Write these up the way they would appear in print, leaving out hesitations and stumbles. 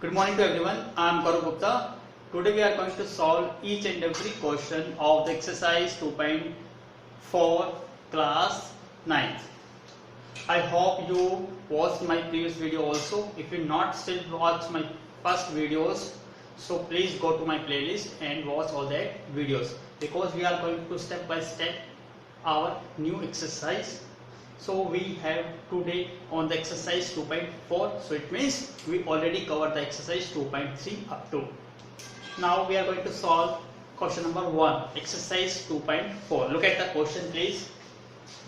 Good morning to everyone. I am Gaurav Gupta. Today we are going to solve each and every question of the exercise 2.4 class 9th. I hope you watched my previous video also. If you not still watch my first videos, so please go to my playlist and watch all that videos, because we are going to step by step our new exercise. So we have today on the exercise 2.4, so it means we already covered the exercise 2.3 up to. Now we are going to solve question number 1, exercise 2.4. Look at the question please.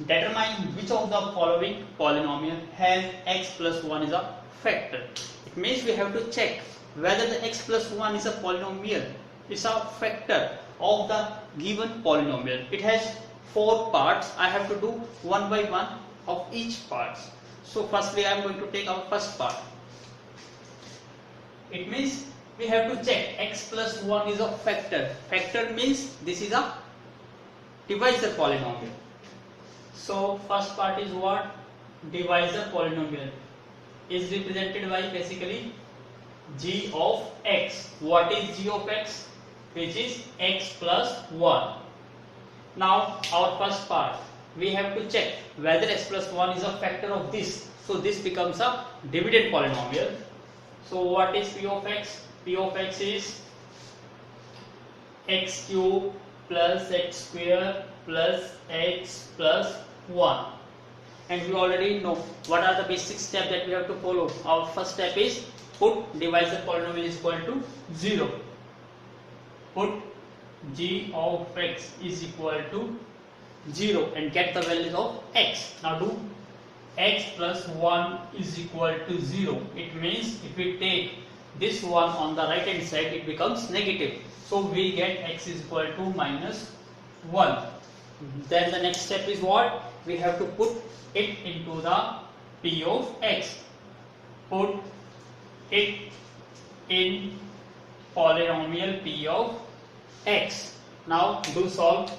Determine which of the following polynomial has x plus 1 is a factor. It means we have to check whether the x plus 1 is a polynomial, is a factor of the given polynomial. It has 4 parts. I have to do one by one of each part. So firstly I am going to take our first part. It means we have to check x plus 1 is a factor. Factor means this is a divisor polynomial. So first part is what? Divisor polynomial is represented by basically g of x. What is g of x? Which is x plus 1. Now our first part, we have to check whether x plus 1 is a factor of this. So this becomes a dividend polynomial. So what is p of x? P of x is x cube plus x square plus x plus 1. And we already know what are the basic steps that we have to follow. Our first step is put divisor polynomial is equal to 0. Put g of x is equal to 0 and get the values of x. Now do x plus 1 is equal to 0. It means if we take this one on the right hand side, it becomes negative. So we get x is equal to minus 1. Then the next step is what? We have to put it into the p of x. Put it in polynomial p of x. Now do solve.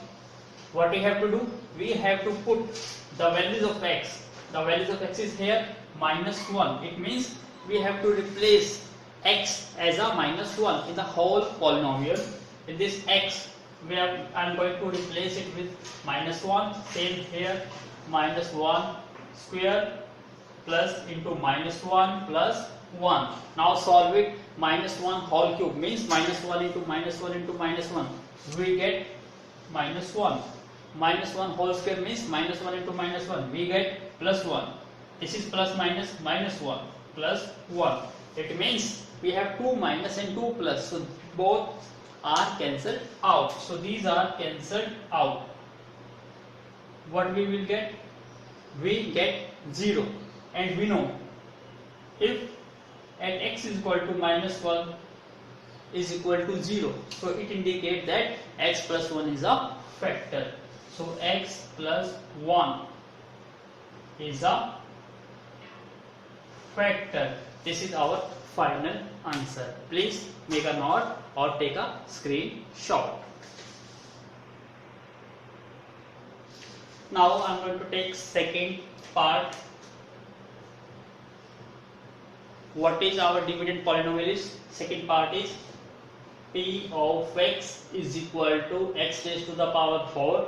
What we have to do? We have to put the values of x. The values of x is here minus 1. It means we have to replace x as a minus 1 in the whole polynomial. In this x, I am going to replace it with minus 1. Same here, minus 1 square plus into minus 1 plus 1. Now solve it. Minus 1 whole cube means minus 1 into minus 1 into minus 1. We get minus 1. Minus 1 whole square means minus 1 into minus 1. We get plus 1. This is plus minus minus 1 plus 1. It means we have 2 minus and 2 plus. So both are cancelled out. So these are cancelled out. What we will get? We get 0. And we know if at x is equal to minus 1 is equal to 0. So it indicates that x plus 1 is a factor. So x plus 1 is a factor. This is our final answer. Please make a note or take a screenshot. Now I am going to take second part. What is our dividend polynomial is? Second part is p of x is equal to x raised to the power 4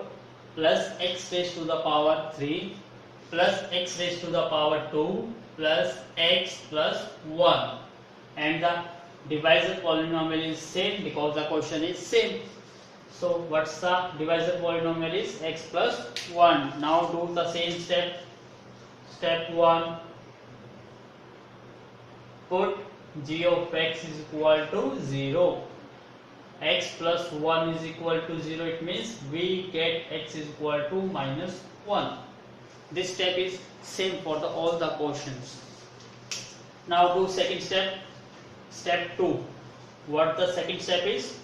plus x raised to the power 3 plus x raised to the power 2 plus x plus 1. And the divisor polynomial is same because the question is same. So what's the divisor polynomial is? X plus 1. Now do the same step. Step 1. Put g of x is equal to 0. X plus 1 is equal to 0. It means we get x is equal to minus 1. This step is same for all the questions. Now do second step. Step 2. What the second step is?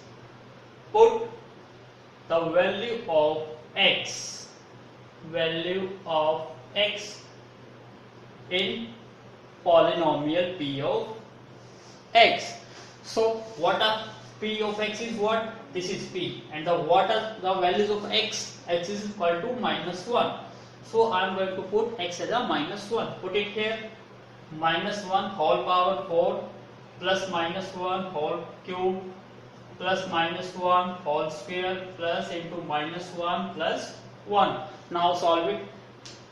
Put the value of x in polynomial p of x. So what are p of x is what? This is p. And what are the values of x? X is equal to minus 1. So I am going to put x as a minus 1. Put it here. Minus 1 whole power 4 plus minus 1 whole cube plus minus 1 whole square plus into minus 1 plus 1. Now solve it.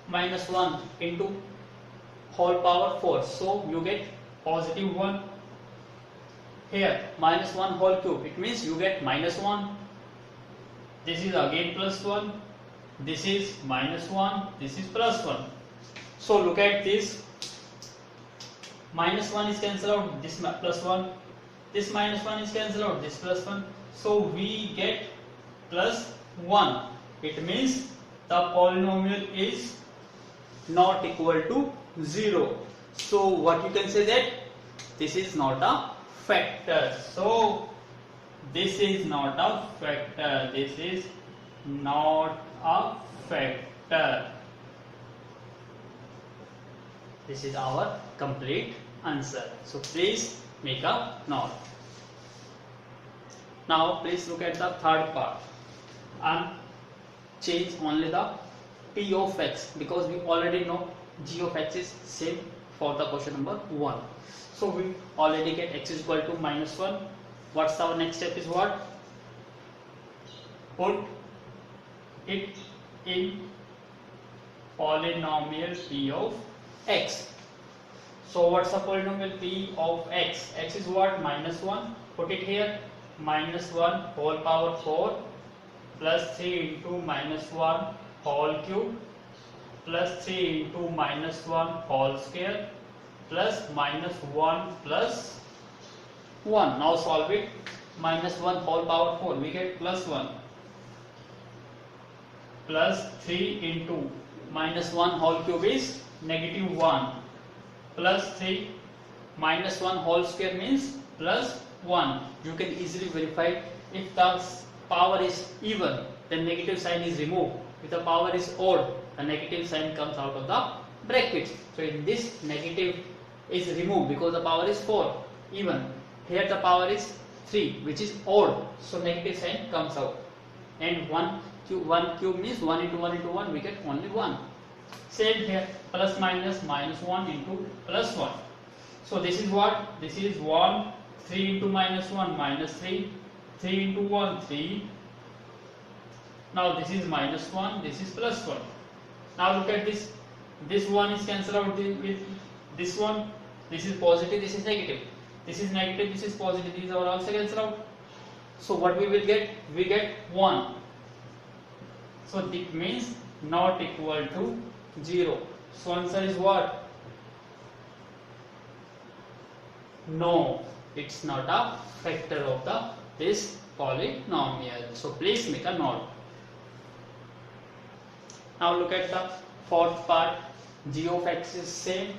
Minus 1 into whole power 4. So you get positive 1. Here minus 1 whole cube. It means you get minus 1. This is again plus 1. This is minus 1. This is plus 1. So look at this. Minus 1 is cancelled out. This plus 1. This minus 1 is cancelled out. This plus 1. So we get plus 1. It means the polynomial is not equal to 0. So what you can say that this is not a factor. So this is not a factor. This is not a factor. This is our complete answer. So please make a note. Now please look at the third part and change only the p of x, because we already know g of x is same for the question number 1. So we already get x is equal to minus 1. What's our next step is what? Put it in polynomial p of x. So what's the polynomial p of x? X is what? Minus 1. Put it here. Minus 1 whole power 4 plus 3 into minus 1 whole cube plus 3 into minus 1 whole square plus minus 1 plus 1. Now solve it. Minus 1 whole power 4. We get plus 1 plus 3 into minus 1 whole cube is negative 1 plus 3 minus 1 whole square means plus 1. You can easily verify if the power is even, then negative sign is removed. If the power is odd, the negative sign comes out of the brackets. So in this, negative is removed because the power is 4 even. Here the power is 3 which is odd, so negative sign comes out. And 1 cube means 1 into 1 into 1, we get only 1. Same here, plus minus minus 1 into plus 1. So this is what? This is 1. 3 into minus 1 minus 3. 3 into 1 3. Now this is minus 1, this is plus 1. Now look at this. This 1 is cancelled out with this one. This is positive, this is negative. This is negative, this is positive. These are also cancelled out. So what we will get? We get 1. So it means not equal to 0. So answer is what? No, it's not a factor of this polynomial. So please make a note. Now look at the fourth part. G of x is same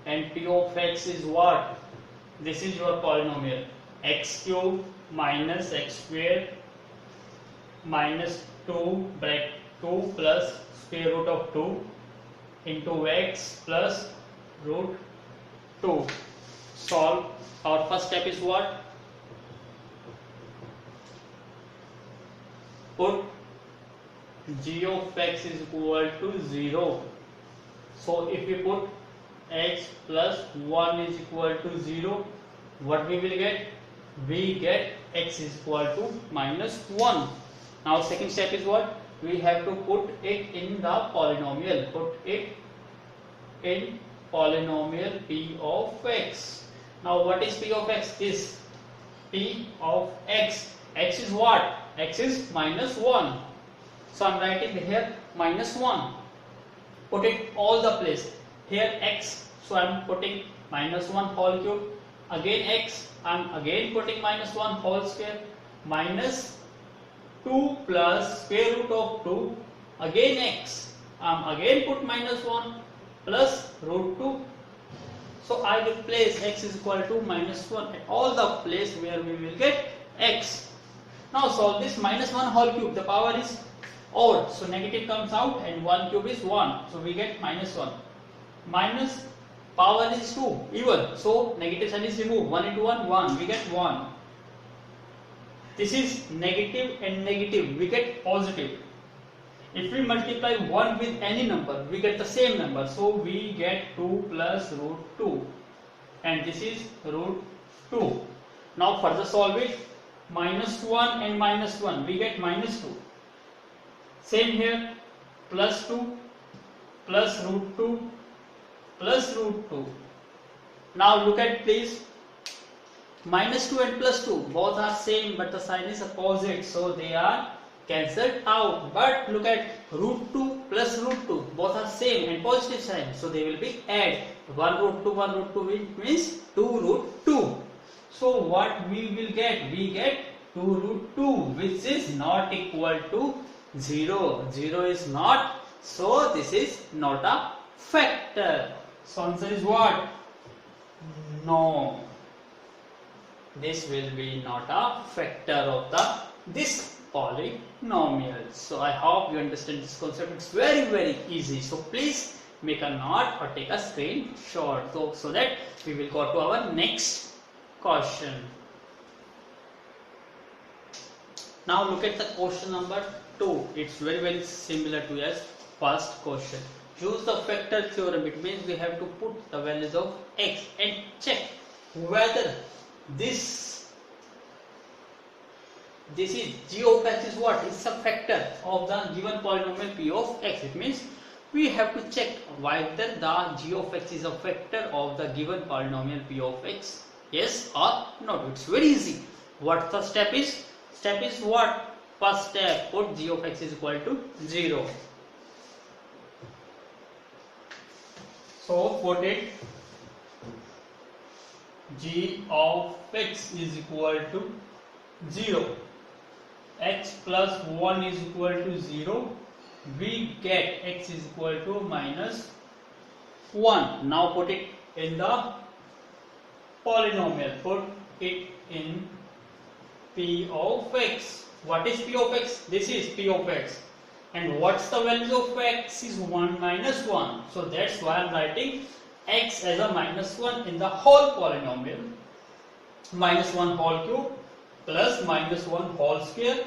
and p of x is what? This is your polynomial. X cube minus x square minus 2 bracket 2 plus square root of 2 into x plus root 2. Solve. Our first step is what? Put g of x is equal to 0. So if we put x plus 1 is equal to 0, what we will get? We get x is equal to minus 1. Now second step is what? We have to put it in the polynomial. Put it in polynomial p of x. Now what is p of x? This p of x. X is what? X is minus 1. So I am writing here minus 1. Put it all the place. Here x. So I am putting minus 1 whole cube. Again x. I am again putting minus 1 whole square. Minus 2 plus square root of 2. Again x. I am again put minus 1 plus root 2. So I will place x is equal to minus 1 at all the place where we will get x. Now solve this. Minus 1 whole cube. The power is odd. So negative comes out and 1 cube is 1. So we get minus 1. Minus power is 2 even. So negative sign is removed. 1 into 1 1. We get 1. This is negative and negative. We get positive. If we multiply 1 with any number, we get the same number. So we get 2 plus root 2. and this is root 2. Now further solve it. Minus 1 and minus 1, we get minus 2. Same here, plus 2 plus root 2 plus root 2. Now look at please. Minus 2 and plus 2 both are same, but the sign is opposite, so they are cancelled out. But look at root 2 plus root 2, both are same and positive sign, so they will be add. 1 root 2 1 root 2 means 2 root 2. So what we will get? We get 2 root 2, which is not equal to 0. 0 is not, so this is not a factor. So answer is what? No. This will be not a factor of this polynomial. So I hope you understand this concept. It's very easy. So please make a note or take a screenshot so that we will go to our next question. Now look at the question number 2. It's very similar to as first question. Use the factor theorem. It means we have to put the values of x and check whether this is g of x is what? It's a factor of the given polynomial p of x. It means we have to check whether the g of x is a factor of the given polynomial p of x. Yes or no? It's very easy. What the step is? Step is what? First step, put g of x is equal to 0. So put it, g of x is equal to 0. X plus 1 is equal to 0. We get x is equal to minus 1. Now put it in the polynomial. Put it in p of x. What is p of x? This is p of x. And what's the value of x is 1 minus 1. So that's why I'm writing x as a minus 1 in the whole polynomial. Minus 1 whole cube plus minus 1 whole square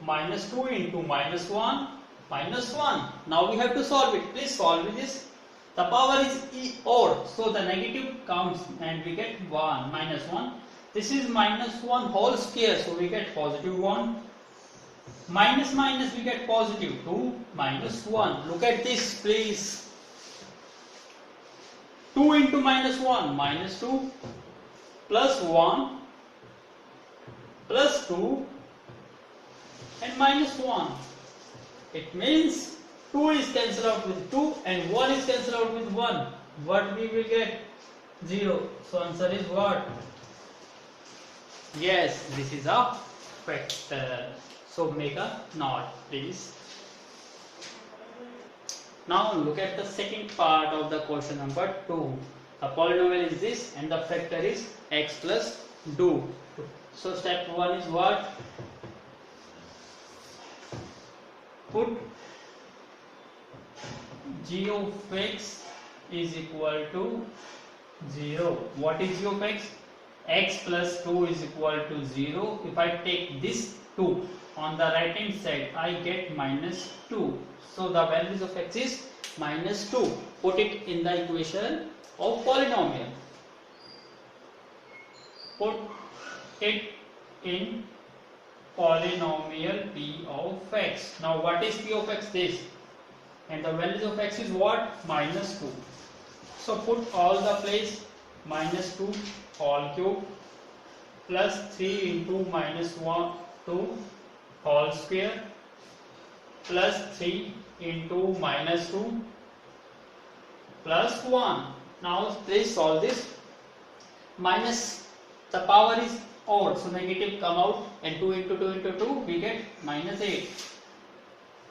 minus 2 into minus 1 minus 1. Now we have to solve it. Please solve this. The power is odd, so the negative comes and we get 1 minus 1. This is minus 1 whole square, so we get positive 1. Minus minus we get positive 2 minus 1. Look at this please. 2 into minus 1 minus 2 plus 1 plus 2 and minus 1. It means 2 is cancelled out with 2 and 1 is cancelled out with 1. What we will get? 0. So answer is what? Yes, this is a factor. So make a note please. Now look at the second part of the question number 2. The polynomial is this and the factor is x plus 2. So step 1 is what? Put g of x is equal to 0. What is g of x? X plus 2 is equal to 0. If I take this 2 on the right hand side, I get minus 2. So the values of x is minus 2. Put it in the equation of polynomial. Put it in polynomial p of x. Now what is p of x? This. And the values of x is what? Minus 2. So put all the place minus 2 whole cube plus 3 into minus 1 2 whole square plus 3 into minus 2 plus 1. Now please solve this. Minus, the power is odd, so negative come out, and 2 into 2 into 2 we get minus 8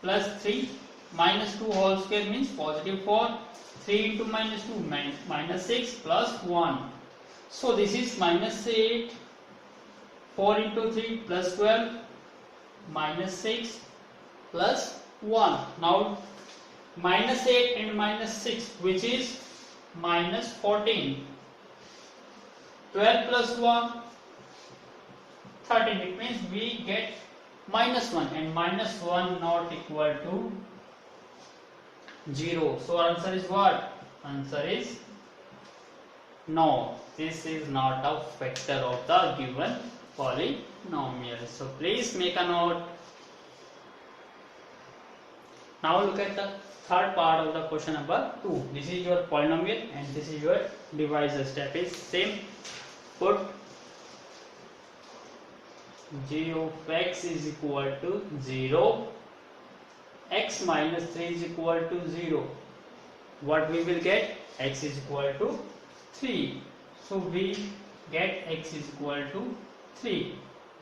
plus 3 minus 2 whole square means positive 4. 3 into minus 2 minus 6 plus 1. So this is minus 8. 4 into 3 plus 12 minus 6 plus 1. Now minus 8 and minus 6, which is minus 14. 12 plus 1 13. It means we get minus 1 and minus 1 not equal to 0. So our answer is what? Answer is No, this is not a factor of the given polynomial. So please make a note. Now look at the third part of the question number 2. This is your polynomial and this is your divisor. Step is same. Put g of x is equal to 0, x minus 3 is equal to 0. What we will get? X is equal to 3. So we get x is equal to 3.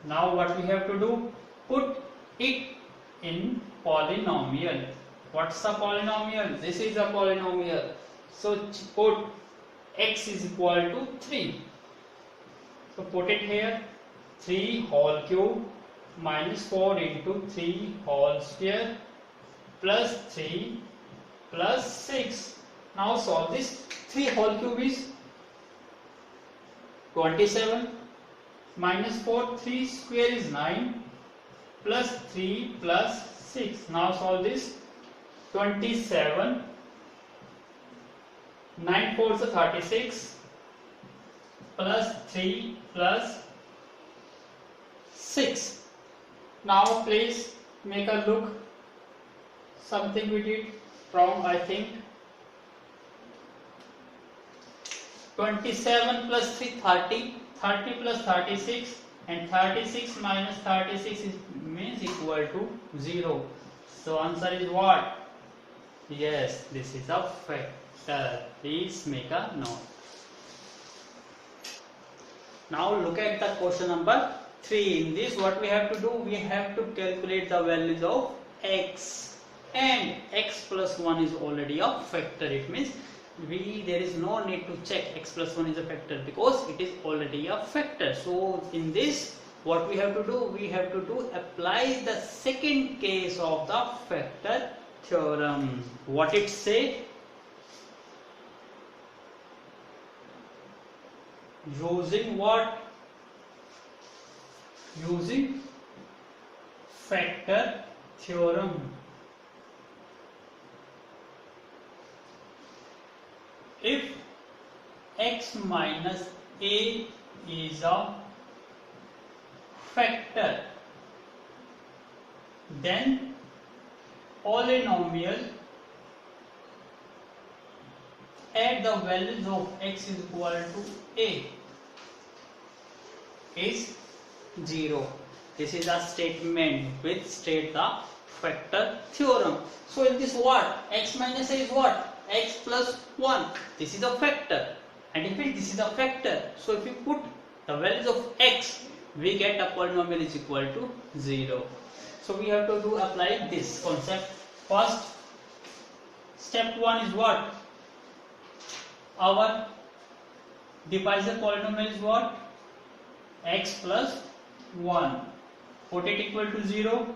Now what we have to do? Put it in polynomial. What's a polynomial? This is a polynomial. So put x is equal to 3. So put it here. 3 whole cube minus 4 into 3 whole square plus 3 plus 6. Now solve this. 3 whole cube is 27 minus 4, 3 square is 9 plus 3 plus 6. Now solve this. 27, 9 4 is 36 plus 3 plus 6. Now please make a look. Something we did wrong, I think. 27 plus 3 30, 30 plus 36, and 36 minus 36 means equal to 0. So answer is what? Yes, this is a factor. Please make a note. Now look at the question number 3. In this, what we have to do? We have to calculate the values of x, and x plus 1 is already a factor. It means there is no need to check x plus 1 is a factor because it is already a factor. So in this, what we have to do? We have to apply the second case of the factor theorem. What it say? Using what? Using factor theorem. If x minus a is a factor, then polynomial at the values of x is equal to a is 0. This is a statement which states the factor theorem. So in this, what? X minus a is what? X plus 1. This is a factor. And if this is a factor, so if you put the values of x, we get a polynomial is equal to 0. So we have to apply this concept. First, step 1 is what? Our divisor polynomial is what? X plus 1. Put it equal to 0.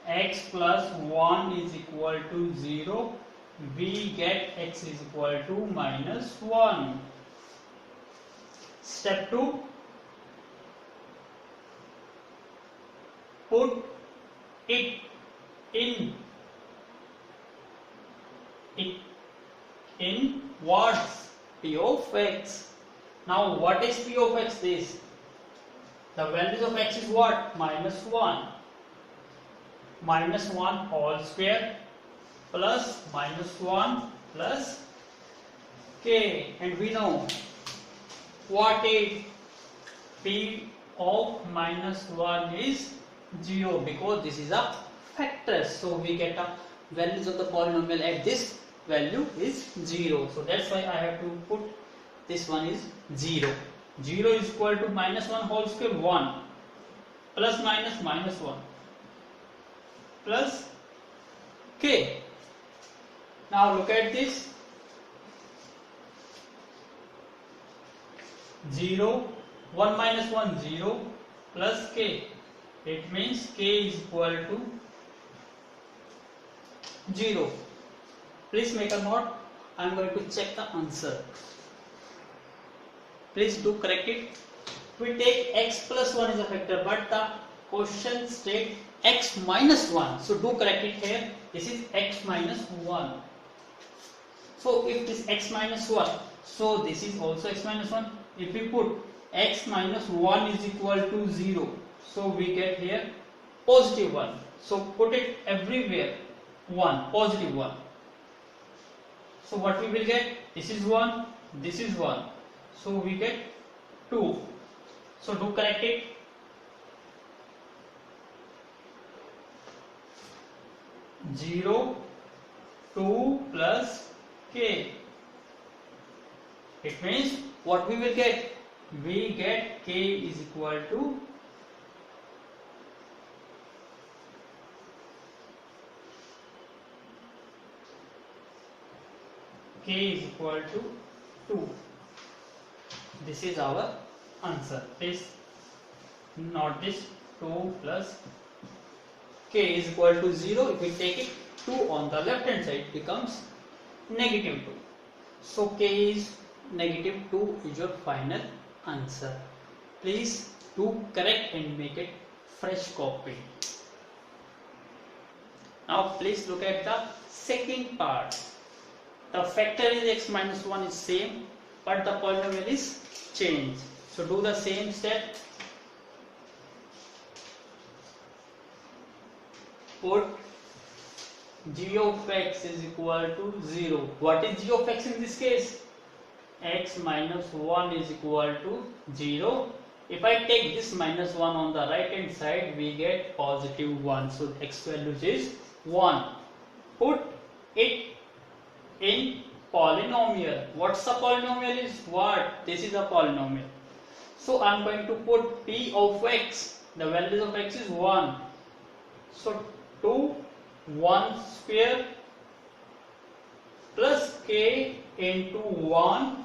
X plus 1 is equal to 0. We get x is equal to minus 1. Step 2. Put it in what? P of x. Now what is P of x? This. The values of x is what? Minus 1. Minus 1 whole square plus minus 1 plus k. And we know what is P of minus 1 is 0 because this is a factor. So we get a values of the polynomial at this value is 0. So that's why I have to put this one is 0. 0 is equal to minus 1 whole square 1 plus minus minus 1 plus k. Now look at this. 0, 1 minus 1, 0 plus k. It means k is equal to 0. Please make a note. I am going to check the answer. Please do correct it. We take x plus 1 is a factor, but the question states x minus 1. So do correct it here. This is x minus 1. So if this x minus 1, so this is also x minus 1. If we put x minus 1 is equal to 0, so we get here positive 1. So put it everywhere 1, positive 1. So what we will get? This is 1, this is 1. So we get 2. So do correct it. Zero, 2 plus k. It means what we will get? We get k is equal to k is equal to 2. This is our answer. Please note this. 2 plus k is equal to 0. If we take it 2 on the left hand side, becomes negative 2. So k is negative 2 is your final answer. Please do correct and make it fresh copy. Now please look at the second part. The factor is x minus 1 is same, but the polynomial is changed. So do the same step. Put g of x is equal to 0. What is g of x in this case? X minus 1 is equal to 0. If I take this minus 1 on the right hand side, we get positive 1. So x value is 1. Put it in polynomial. What's the polynomial is? What? This is a polynomial. So I am going to put p of x. The value of x is 1. So 2 1 square plus k into 1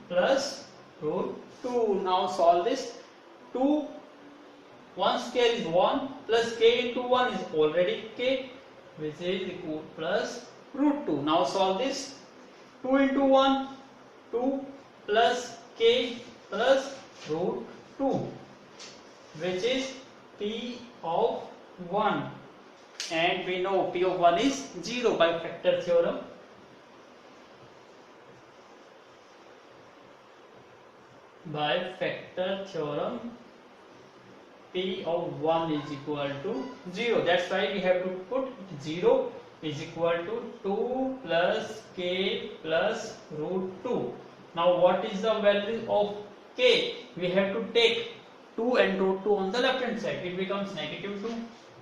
plus root 2. Now solve this. 2 1 square is 1 plus k into 1 is already k, which is equal plus root 2. Now solve this. 2 into 1 2 plus k plus root 2, which is p of 1. And we know p of 1 is 0 by factor theorem. By factor theorem, p of 1 is equal to 0. That's why we have to put 0 is equal to 2 plus k plus root 2. Now what is the value of k? We have to take 2 and root 2 on the left hand side. It becomes negative 2.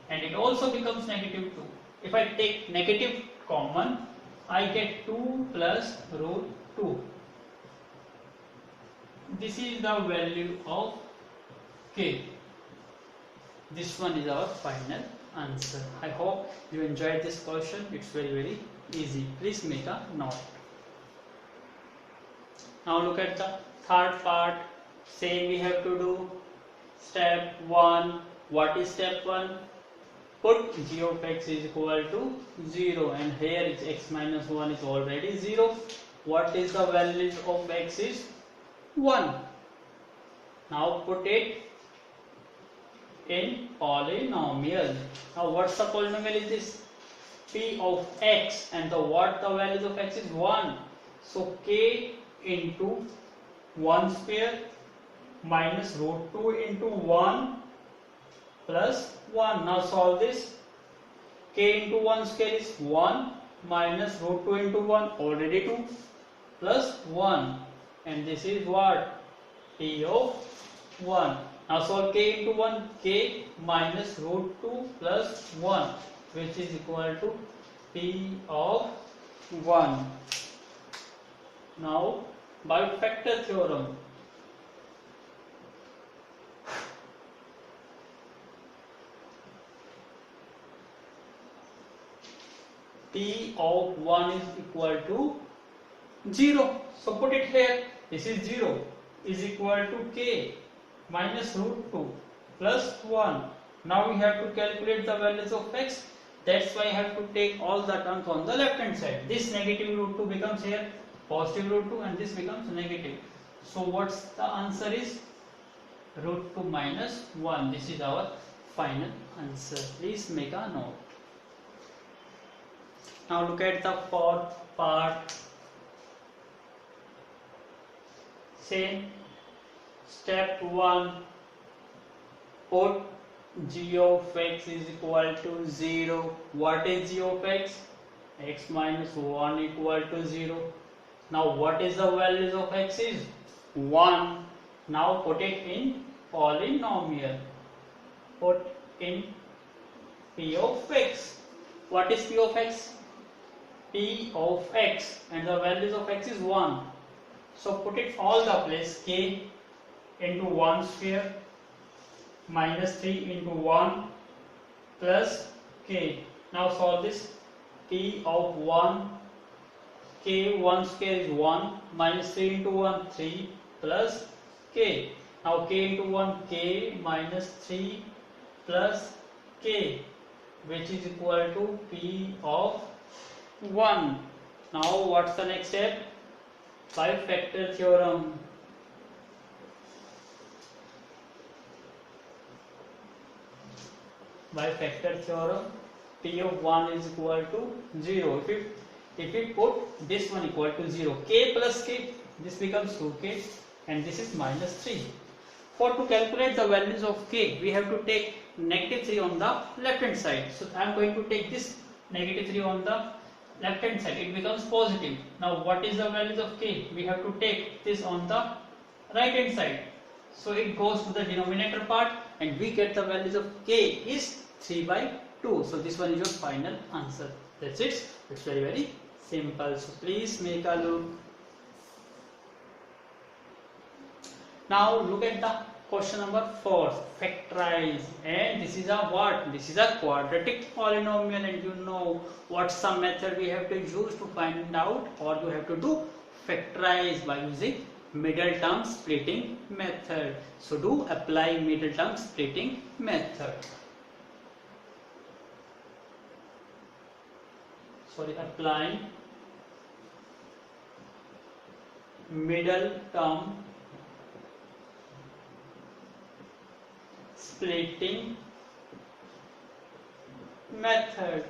And it also becomes negative 2. If I take negative common, I get 2 plus root 2. This is the value of k. This one is our final answer. I hope you enjoyed this question. It's very easy. Please make a note. Now look at the third part. Same we have to do. Step 1. What is step 1? Put g of x is equal to 0, and here is x minus 1 is already 0. What is the value of x is 1. Now put it in polynomial. Now what's the polynomial is this? P of x, and the value of x is 1. So k into 1 square minus root 2 into 1 plus 1. Now solve this. K into 1 square is 1 minus root 2 into 1 already 2 plus 1, and this is what? P of 1. Now solve k into 1, k minus root 2 plus 1, which is equal to P of 1. Now by factor theorem, P of 1 is equal to 0. So put it here. This is 0 is equal to k minus root 2 plus 1. Now we have to calculate the values of x. That's why I have to take all the terms on the left hand side. This negative root 2 becomes here positive root 2, and this becomes negative. So what's the answer is? Root 2 minus 1. This is our final answer. Please make a note. Now look at the fourth part. Say step 1, put g of x is equal to 0. What is g of x? X minus 1 equal to 0. Now what is the values of x is 1. Now put it in polynomial. Put in p of x. What is p of x? P of x, and the values of x is 1. So put it all the place. K into 1 square minus 3 into 1 plus k. Now solve this. P of 1, k 1 square is 1 minus 3 into 1 3 plus k. Now k into 1 k minus 3 plus k, which is equal to p of 1. Now what's the next step? By factor theorem. By factor theorem, p of 1 is equal to 0. If we put this one equal to 0, k plus k, this becomes 2k, and this is minus 3. For to calculate the values of k, we have to take negative 3 on the left hand side. So I am going to take this negative 3 on the left hand side. It becomes positive. Now what is the values of k? We have to take this on the right hand side. So it goes to the denominator part, and we get the values of k is 3 by 2. So this one is your final answer. That's it. It's very simple. So please make a look. Now look at the question number 4. Factorize. And this is a what? This is a quadratic polynomial, and you know what's the method we have to use to find out, or you have to do factorize by using middle term splitting method. So do apply middle term splitting method. Applying middle term splitting method.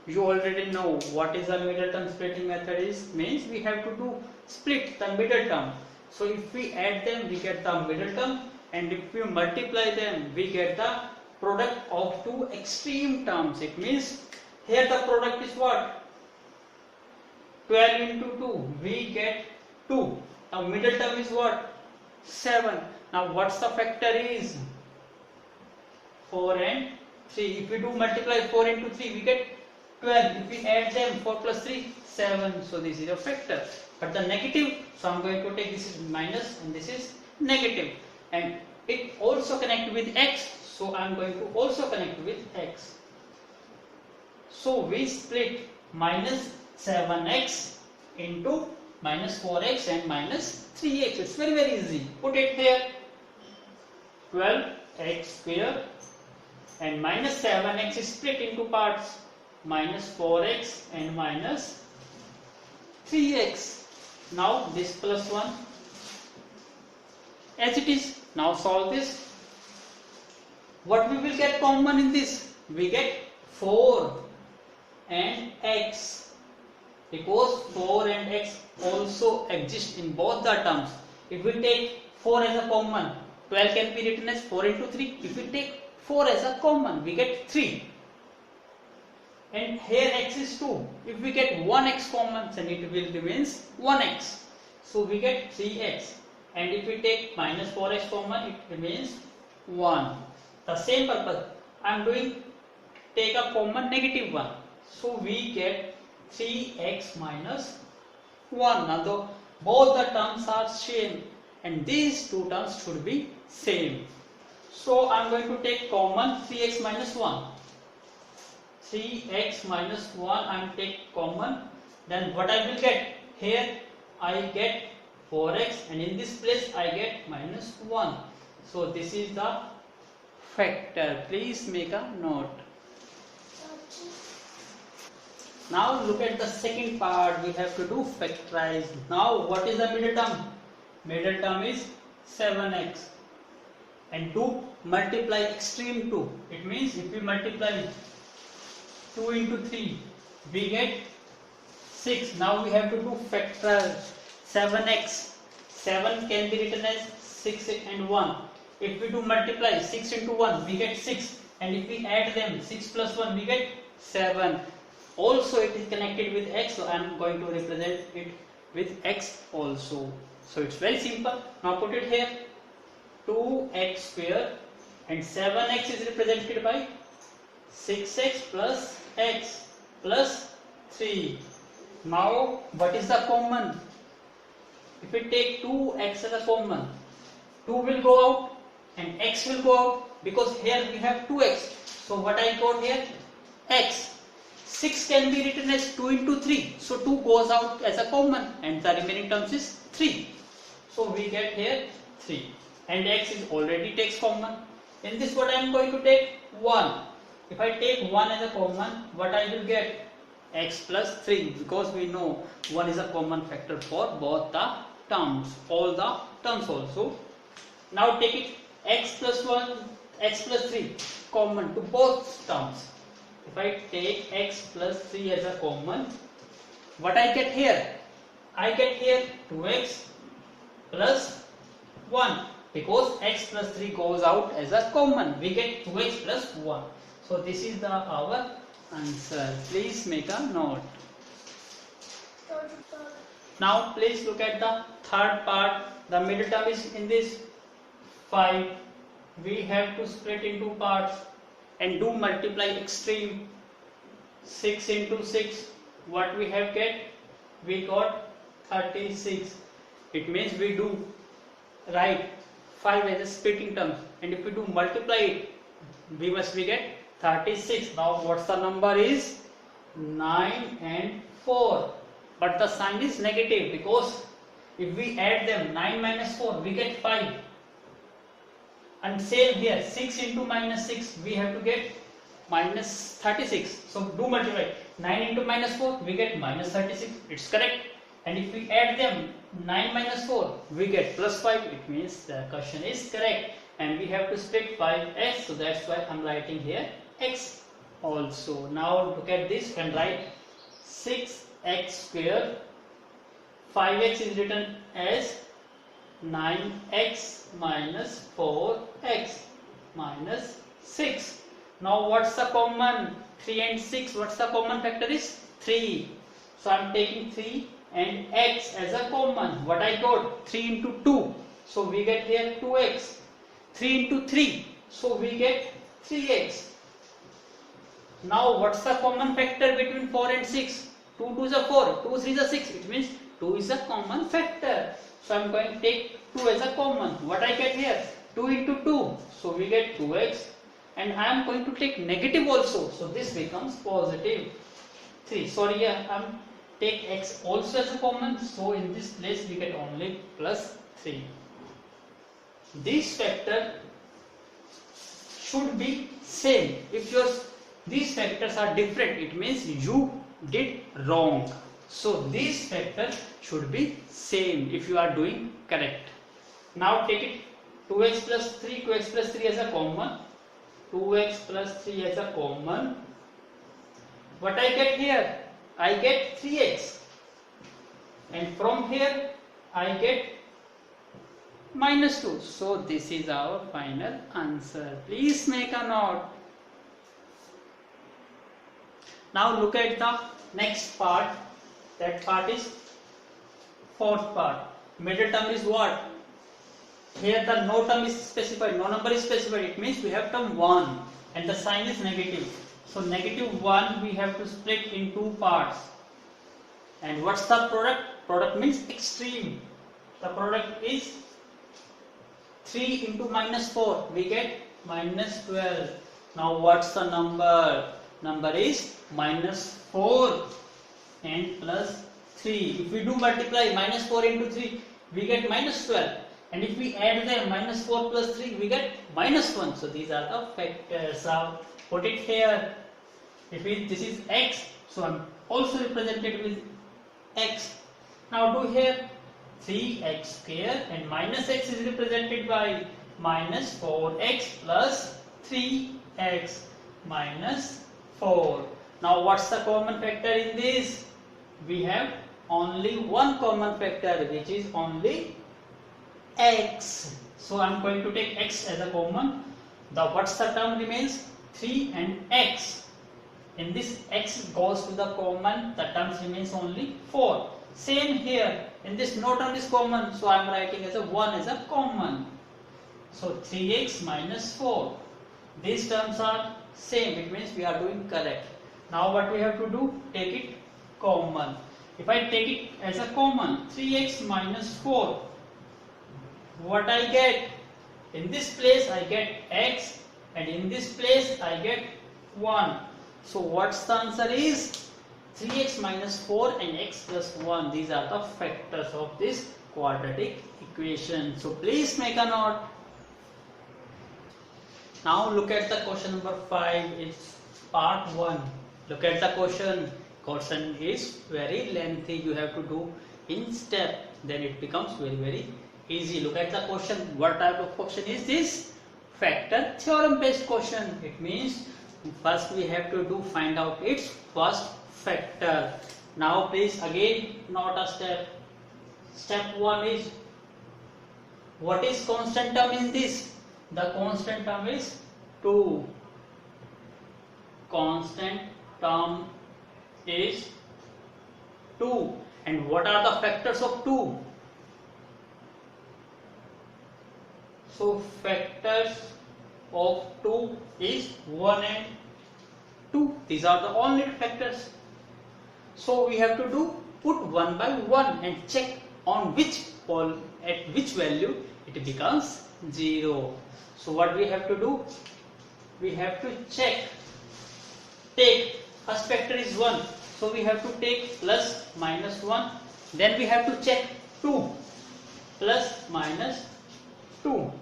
You already know what is the middle term splitting method is. Means we have to do split the middle term. So if we add them, we get the middle term, and if we multiply them, we get the product of two extreme terms. It means here the product is what? 12 into 2, we get 2. Now middle term is what? 7. Now what's the factor is? 4 and 3. If we do multiply 4 into 3, we get 12. If we add them, 4 plus 3, 7. So this is a factor. But the negative, so I am going to take this is minus and this is negative. And it also connect with x, so I am going to also connect with x. So we split minus 7x into minus 4x and minus 3x. It's very easy. Put it here. 12x square and minus 7x is split into parts. Minus 4x and minus 3x. Now this plus 1 as it is. Now solve this. What we will get common in this? We get 4 and x, because 4 and x also exist in both the terms. If we take 4 as a common, 12 can be written as 4 into 3. If we take 4 as a common, we get 3. And here x is 2. If we get 1x common, then it will remains 1x. So we get 3x. And if we take minus 4x common, it remains 1. The same purpose, I am doing take a common negative 1. So we get 3x minus 1. Now both the terms are same, and these two terms should be same. So I am going to take common 3x minus 1. 3x minus 1 I am take common. Then what I will get? Here I get 4x, and in this place I get minus 1. So this is the factor. Please make a note. Now look at the second part. We have to do factorize. Now what is the middle term? Middle term is 7x. And to multiply extreme 2. It means if we multiply 2 into 3, we get 6. Now we have to do factor 7x. 7 can be written as 6 and 1. If we do multiply 6 into 1, we get 6. And if we add them, 6 plus 1, we get 7. Also it is connected with x, so I am going to represent it with x also. So it's very simple. Now put it here. 2x square and 7x is represented by 6x plus x plus 3. Now what is the common? If we take 2x as a common, 2 will go out and x will go out, because here we have 2x. So what I got here? X. 6 can be written as 2 into 3. So 2 goes out as a common and the remaining terms is 3. So we get here 3. And x is already takes common. In this what I am going to take? 1. If I take 1 as a common, what I will get? X plus 3, because we know 1 is a common factor for both the terms, all the terms also. Now take it x plus 1, x plus 3 common to both terms. If I take x plus 3 as a common, what I get here? I get here 2x plus 1, because x plus 3 goes out as a common. We get 2x plus 1. So this is our answer. Please make a note. Now please look at the third part. The middle term is in this 5. We have to split into parts and do multiply extreme. 6 into 6, what we have get? We got 36. It means we do write 5 as a splitting term, and if we do multiply it, we get 36. Now what's the number is? 9 and 4. But the sign is negative, because if we add them, 9 minus 4, we get 5. And same here, 6 into minus 6, we have to get minus 36. So do multiply. 9 into minus 4, we get minus 36. It's correct. And if we add them, 9 minus 4, we get plus 5. It means the question is correct. And we have to split 5x, so that's why I'm writing here x also. Now look at this and write 6x square. 5x is written as 9x minus 4x minus 6. Now what's the common? 3 and 6. What's the common factor is? 3. So I'm taking 3 and x as a common. What I got? 3 into 2. So we get here 2x. 3 into 3. So we get 3x. Now what's the common factor between 4 and 6? 2 2 is a 4. 2 3 is a 6. It means 2 is a common factor. So I'm going to take 2 as a common. What I get here? 2 into 2. So we get 2x. And I am going to take negative also. So this becomes positive 3. Sorry, I'm take x also as a common. So in this place we get only plus 3. This factor should be same. If these factors are different, it means you did wrong. So this factor should be same if you are doing correct. Now take it 2x plus 3, 2x plus 3 as a common. 2x plus 3 as a common. What I get here? I get 3x. And from here I get minus 2. So this is our final answer. Please make a note. Now look at the next part. That part is fourth part. Middle term is what? Here the no term is specified, no number is specified. It means we have term 1 and the sign is negative. So negative 1 we have to split in two parts. And what's the product? Product means extreme. The product is 3 into minus 4. We get minus 12. Now what's the number? Number is minus 4 and plus 3. If we do multiply minus 4 into 3, we get minus 12. And if we add them, minus 4 plus 3, we get minus 1. So these are the factors. So put it here. This is x, so I'm also represented with x. Now do here 3x square and minus x is represented by minus 4x plus 3x minus 4. Now what's the common factor in this? we have only one common factor, which is only x. So I am going to take x as a common. What's the term remains? 3 and x. In this x goes to the common, the terms remains only 4. Same here, in this no term is common, so I am writing as a 1 as a common. So 3x minus 4. These terms are same, it means we are doing correct. Now what we have to do? Take it common. If I take it as a common, 3x minus 4, what I get? In this place I get x, and in this place I get 1. So what's the answer is 3x minus 4 and x plus 1. These are the factors of this quadratic equation. So please make a note. Now look at the question number 5. It's part 1. Look at the question. Question is very lengthy. You have to do in step. Then it becomes very easy. Look at the question. What type of question is this? Factor theorem based question. It means first we have to find out its first factor. Now please again note a step. Step 1 is, what is constant term in this? The constant term is 2. Constant term is 2. And what are the factors of 2? So factors of 2 is 1 and 2. These are the only factors. So we have to put 1 by 1 and check on at which value it becomes 0. So what we have to do? We have to check. Take first factor is 1. So we have to take plus minus 1. Then we have to check 2 plus minus 2.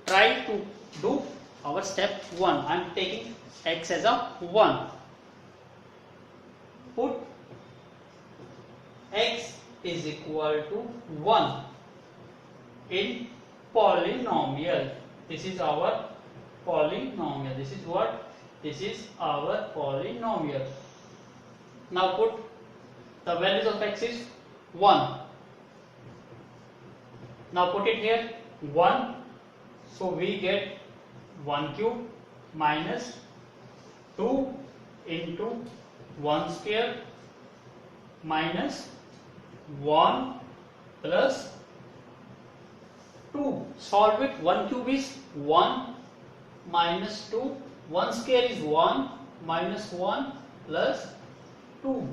Try to do our step 1. I am taking x as a 1. Put x is equal to 1 in polynomial. This is our polynomial. This is what? This is our polynomial. Now put the values of x is 1. Now put it here 1. So we get 1 cube minus 2 into 1 square minus 1 plus 2. Solve it. 1 cube is 1 minus 2. 1 square is 1 minus 1 plus 2.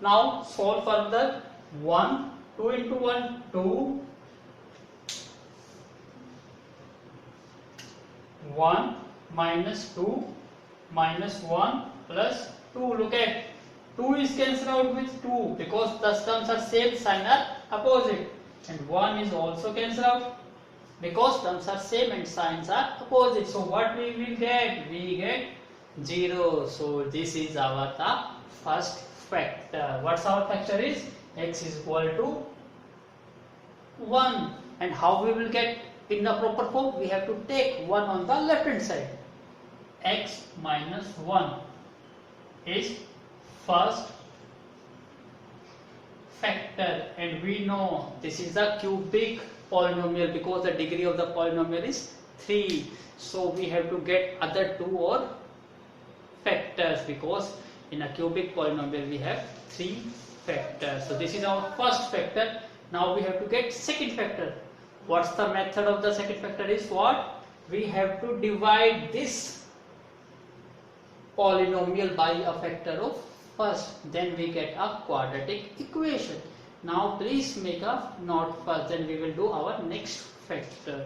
Now solve further. 1, 2 into 1, 2. 1 minus 2 minus 1 plus 2. Look at 2 is cancelled out with 2 because the terms are same, sign are opposite, and 1 is also cancelled out because terms are same and signs are opposite. So what we will get? We get 0. So this is our the first factor. What's our factor is? X is equal to 1. And how we will get in the proper form? We have to take 1 on the left hand side. X minus 1 is first factor, and we know this is a cubic polynomial because the degree of the polynomial is 3. So we have to get other 2 or factors because in a cubic polynomial we have 3 factors. So this is our first factor. Now we have to get second factor. What's the method of the second factor is what? We have to divide this polynomial by a factor of first. Then we get a quadratic equation. Now please make a note first. Then we will do our next factor.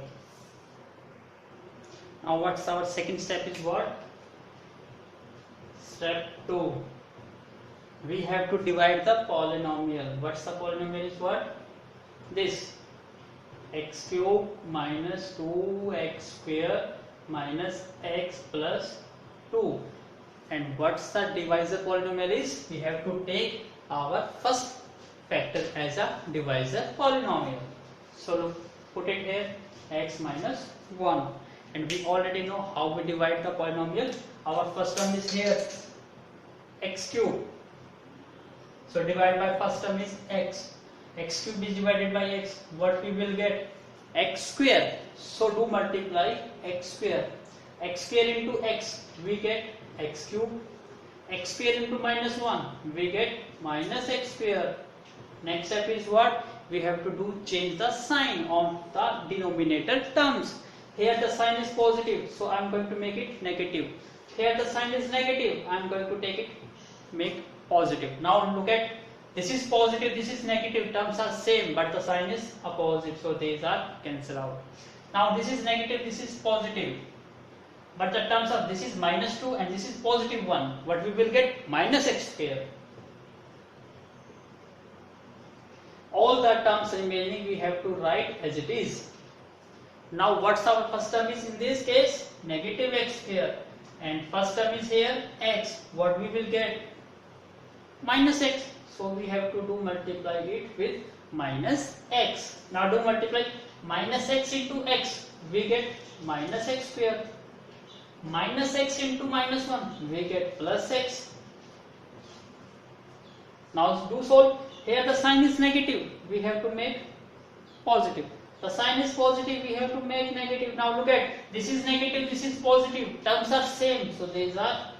Now what's our second step is what? Step 2. We have to divide the polynomial. What's the polynomial is what? This. X cube minus 2x square minus x plus 2. And what's the divisor polynomial is? We have to take our first factor as a divisor polynomial. So put it here, x minus 1. And we already know how we divide the polynomial. Our first one is here, x cube. So divide by first term is x. X cube is divided by x. What we will get? X square. So do multiply x square. X square into x, we get x cube. X square into minus 1, we get minus x square. Next step is what? We have to do change the sign of the denominator terms. Here the sign is positive, so I am going to make it negative. Here the sign is negative, I am going to make positive. Now look at, this is positive, this is negative, terms are same, but the sign is opposite, so these are cancelled out. Now this is negative, this is positive, but the terms of this is minus 2 and this is positive 1. What we will get? Minus x square. All the terms remaining we have to write as it is. Now what's our first term is in this case? Negative x square. And first term is here x. What we will get? Minus x. So we have to do multiply it with minus x. Now do multiply minus x into x. We get minus x square. Minus x into minus 1. We get plus x. Now do solve. Here the sign is negative. We have to make positive. The sign is positive, we have to make negative. Now look at, this is negative, this is positive. Terms are same, so these are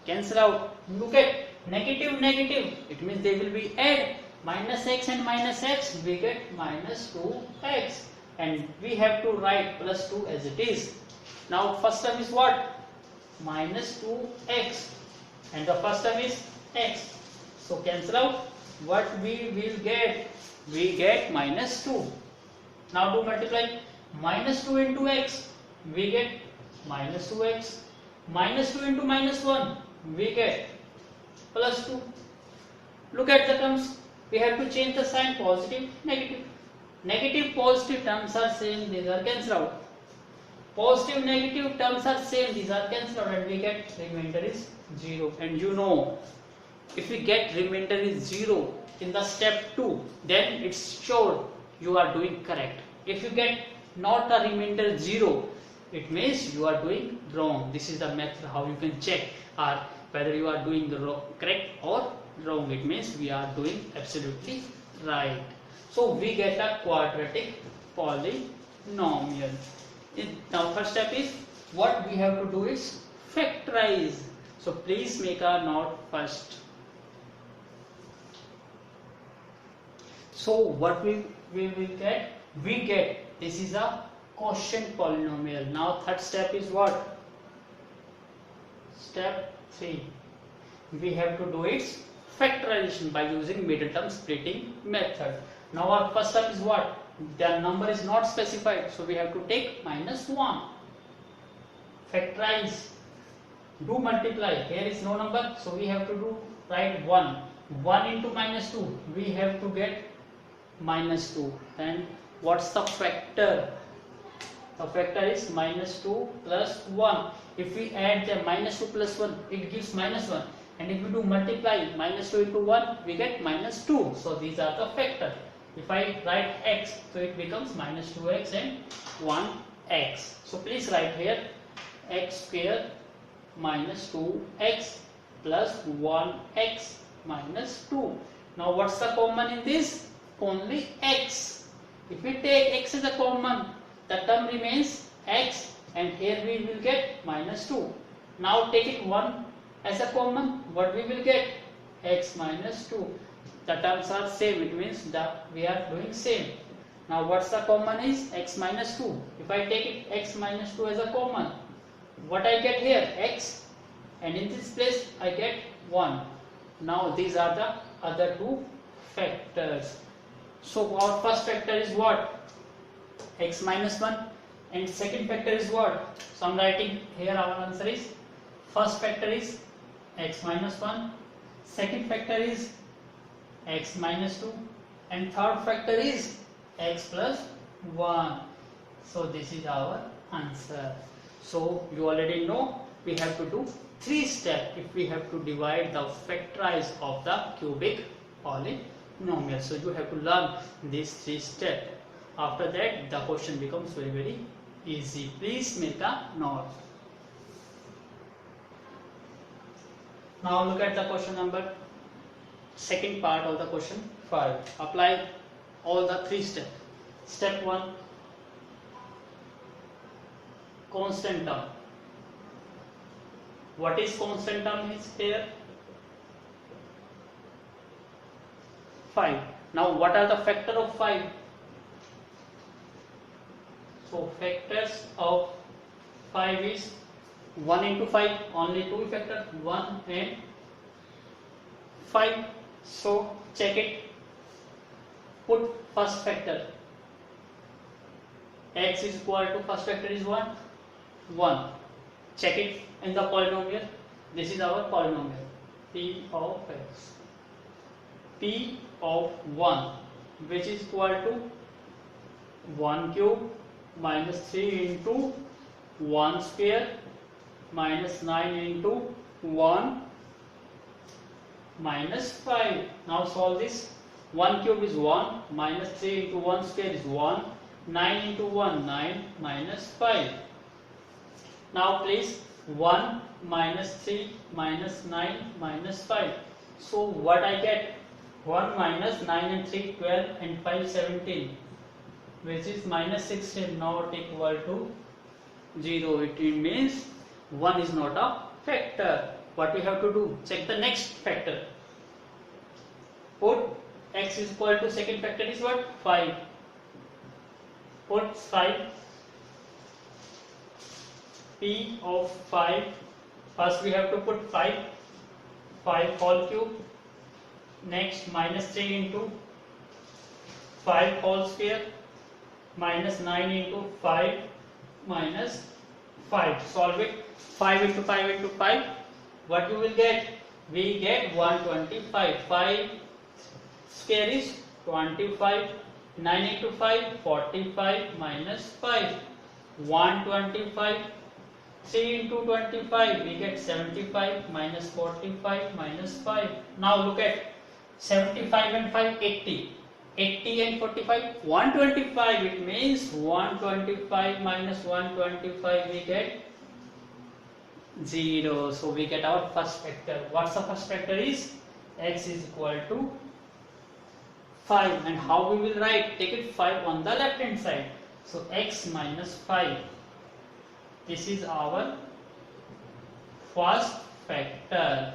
cancelled out. Look at, negative, negative. It means they will be add. Minus x and minus x, we get minus 2x. And we have to write plus 2 as it is. Now first term is what? Minus 2x. And the first term is x. So cancel out. What we will get? We get minus 2. Now do multiply minus 2 into x, we get minus 2x. Minus 2 into minus 1, we get plus 2. Look at the terms. We have to change the sign positive, negative. Negative, positive terms are same, these are cancelled out. Positive, negative terms are same, these are cancelled out, and we get remainder is 0. And you know, if we get remainder is 0 in the step 2, then it's sure you are doing correct. If you get not a remainder 0, it means you are doing wrong. This is the method how you can check whether you are doing the correct or wrong. It means we are doing absolutely right. So we get a quadratic polynomial. Now first step is what we have to do is factorize. So please make a note first. So what we will get? We get, this is a quotient polynomial. Now third step is what? Step 3. We have to do its factorization by using middle term splitting method. Now our first step is what? The number is not specified, so we have to take minus 1. Factorize. Do multiply. Here is no number, so we have to write 1. 1 into minus 2, we have to get minus 2. Then what's the factor? The factor is minus 2 plus 1. If we add the minus 2 plus 1, it gives minus 1. And if we do multiply minus 2 into 1, we get minus 2. So these are the factor. If I write x, so it becomes minus 2x and 1x. So please write here x square minus 2x plus 1x minus 2. Now what's the common in this? Only x. If we take x as a common, the term remains x, and here we will get minus 2. Now take it 1 as a common, what we will get? X minus 2. The terms are same, it means that we are doing same. Now what's the common is x minus 2. If I take it x minus 2 as a common, what I get here? X, and in this place I get 1. Now these are the other two factors. So our first factor is what? X minus 1, and second factor is what? So I am writing here our answer is, first factor is x minus 1, second factor is x minus 2, and third factor is x plus 1. So this is our answer. So you already know we have to do 3 steps if we have to divide the factorize of the cubic polynomial. So you have to learn these 3 steps. After that the question becomes very easy. Please make a note. Now look at the question number second part of the question 5. Apply all the 3 steps. Step 1, constant term. What is constant term is here? 5. Now what are the factor of 5? So factors of 5 is 1 into 5, only 2 factors, 1 and 5. So check it. Put first factor. X is equal to first factor is 1. 1. Check it in the polynomial. This is our polynomial. P of x. P of 1, which is equal to 1 cube minus 3 into 1 square minus 9 into 1 minus 5. Now solve this. 1 cube is 1, minus 3 into 1 square is 1, 9 into 1, 9 minus 5. Now place 1 minus 3 minus 9 minus 5. So what I get? 1 minus 9 and 3, 12 and 5, 17, which is minus 16, not equal to 0. It means 1 is not a factor. What we have to do? Check the next factor. Put x is equal to second factor is what? 5. Put 5. P of 5. First we have to put 5. 5 whole cube. Next minus 3 into 5 whole square minus 9 into 5 minus 5. Solve it. 5 into 5 into 5. What you will get? We get 125. 5 square is 25. 9 into 5, 45 minus 5. 125. 3 into 25, we get 75 minus 45 minus 5. Now look at 75 and 5, 80. 80 and 45, 125. It means 125 minus 125, we get 0. So we get our first factor. What's the first factor is? X is equal to 5. And how we will write? Take it 5 on the left hand side. So x minus 5. This is our first factor.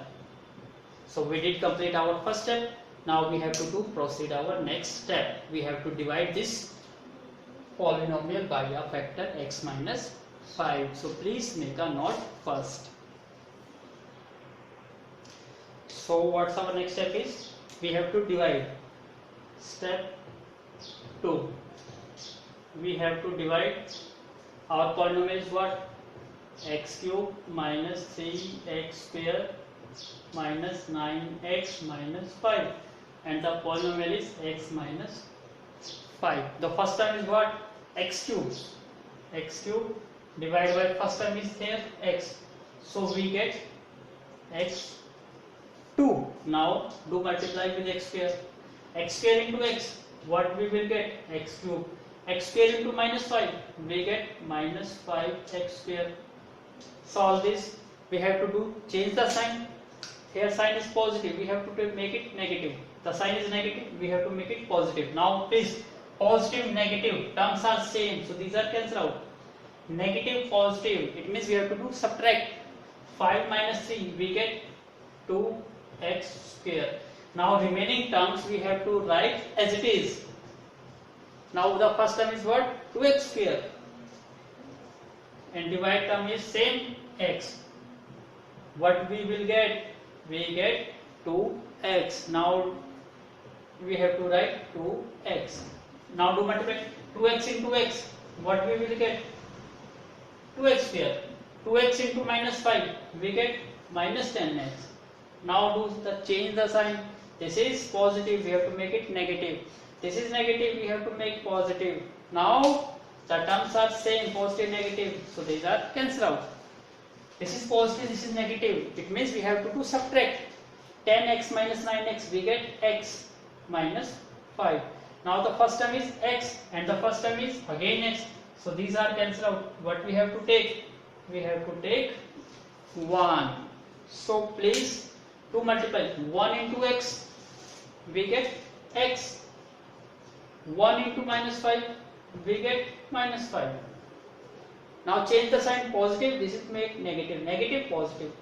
So we did complete our first step. Now we have to proceed our next step. We have to divide this polynomial by a factor x minus 5. So please make a note first. So what's our next step is? We have to divide. Step 2. We have to divide. Our polynomial is what? X cube minus 3x square minus 9x minus 5. And the polynomial is x minus 5. The first term is what? X cube. X cube divided by first term is here x. So we get x 2. Now do multiply with x square. X square into x. What we will get? X cube. X square into minus 5. We get minus 5x square. Solve this. We have to do change the sign. Here sign is positive. We have to make it negative. The sign is negative. We have to make it positive. Now please, positive, negative terms are same. So these are cancelled out. Negative, positive. It means we have to do subtract. 5 minus 3. We get 2x square. Now remaining terms we have to write as it is. Now the first term is what? 2x square. And divide term is same x. What we will get? We get 2x. Now we have to write 2x. Now do multiply 2x into x. What we will get? 2x square. 2x into minus 5. We get minus 10x. Now do the change the sign. This is positive. We have to make it negative. This is negative. We have to make positive. Now the terms are same, positive, negative. So these are cancelled out. This is positive. This is negative. It means we have to do subtract. 10x minus 9x. We get x minus 5. Now the first term is x and the first term is again x. So these are cancelled out. What we have to take? We have to take 1. So please do multiply 1 into x. we get x. 1 into minus 5, we get minus 5. Now change the sign positive, this is make negative, negative, positive.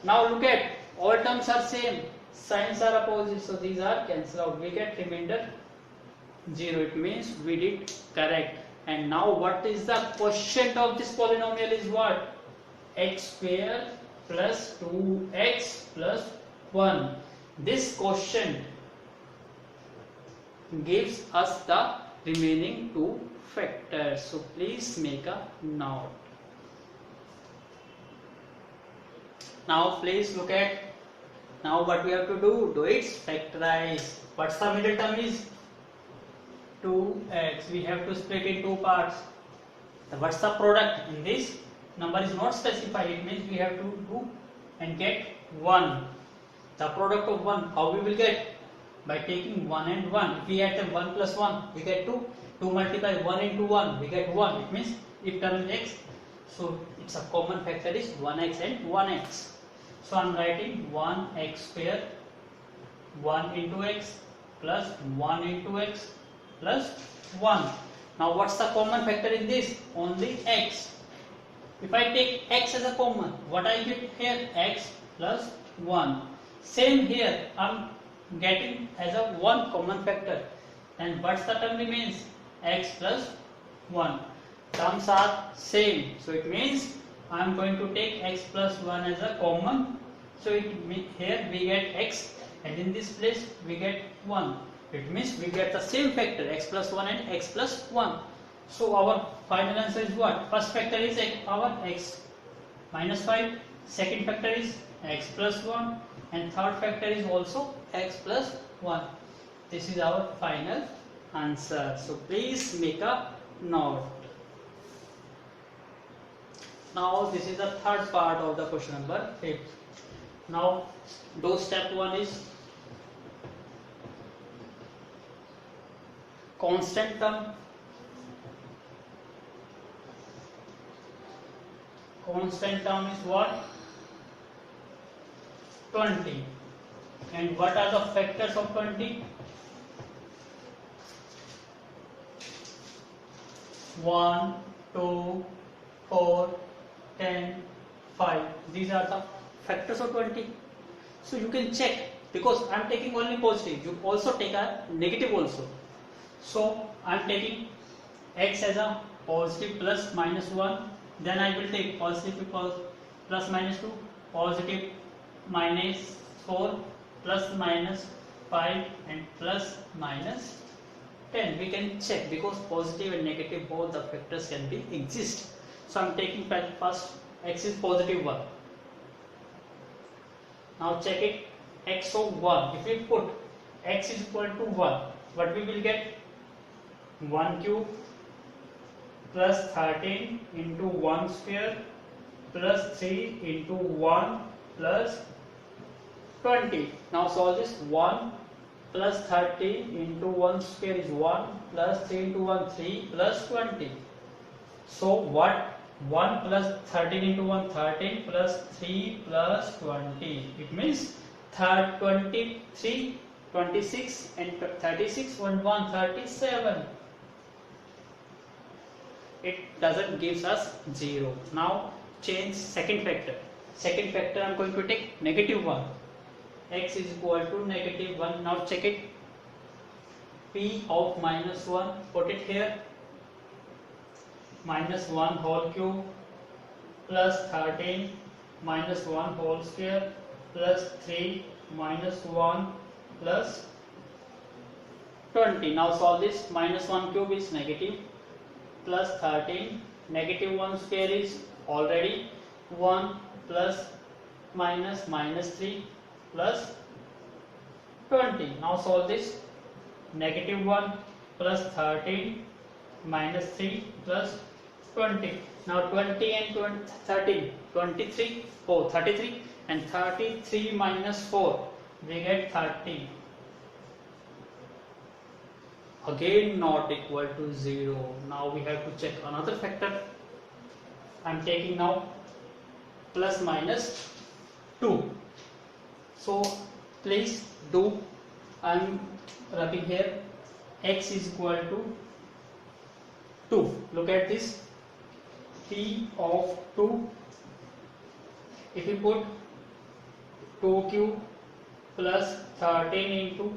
Now look at, all terms are same, signs are opposite, so these are cancelled out. We get remainder 0. It means we did correct. And now what is the quotient of this polynomial is what? X square plus 2x plus 1. This quotient gives us the remaining two factors. So please make a note. Now please look at, now what we have to do it factorize. What's the middle term is? 2x. We have to split in two parts. What's the product? In this number is not specified, it means we have to do and get 1. The product of 1, how we will get? By taking 1 and 1. If we add them 1 plus 1, we get 2. 2 multiply 1 into 1, we get 1. It means if term is x, so it's a common factor is 1x and 1x. So I am writing 1x square 1 into x plus 1 into x plus 1. Now what's the common factor in this? Only x. If I take x as a common, what I get here? X plus 1. Same here, I am getting as a 1 common factor. And what's the term remains? X plus 1. Terms are same. So it means I am going to take x plus 1 as a common. So here we get x and in this place we get 1. It means we get the same factor x plus 1 and x plus 1. So our final answer is what? First factor is our x minus 5. Second factor is x plus 1. And third factor is also x plus 1. This is our final answer. So please make a note. Now this is the third part of the question number 8. Now do step 1 is constant term. Constant term is what? 20. And what are the factors of 20? 1, 2, 4, 10, 5. These are the factors of 20. So you can check, because I am taking only positive. You also take a negative also. So I am taking x as a positive plus minus 1. Then I will take positive plus minus 2, positive minus 4, plus minus 5 and plus minus 10. We can check because positive and negative both the factors can be exist. So I am taking first x is positive 1. Now check it, x of 1. If we put x is equal to 1, what we will get? 1 cube plus 13 into 1 square plus 3 into 1 plus 20. Now solve this. 1 plus 13 into 1 square is 1 plus 3 into 1 3 plus 20. So what? 1 plus 13 into 1 13 plus 3 plus 20. It means 23, 26 and 36 1 37. It doesn't gives us 0. Now change second factor. Second factor I am going to take negative 1. X is equal to negative 1. Now check it. P of minus 1. Put it here. Minus 1 whole cube plus 13 minus 1 whole square plus 3 minus 1 plus 20. Now solve this. Minus 1 cube is negative plus 13, negative 1 square is already 1 plus minus minus 3 plus 20. Now solve this. Negative 1 plus 13 minus 3 plus 20. Now 20 and 13, 23, 33 and 33 minus 4, we get 30. Again not equal to 0. Now we have to check another factor. I am taking now plus minus 2. So please do, I am rubbing here, x is equal to 2. Look at this, p of 2. If you put 2 cube plus 13 into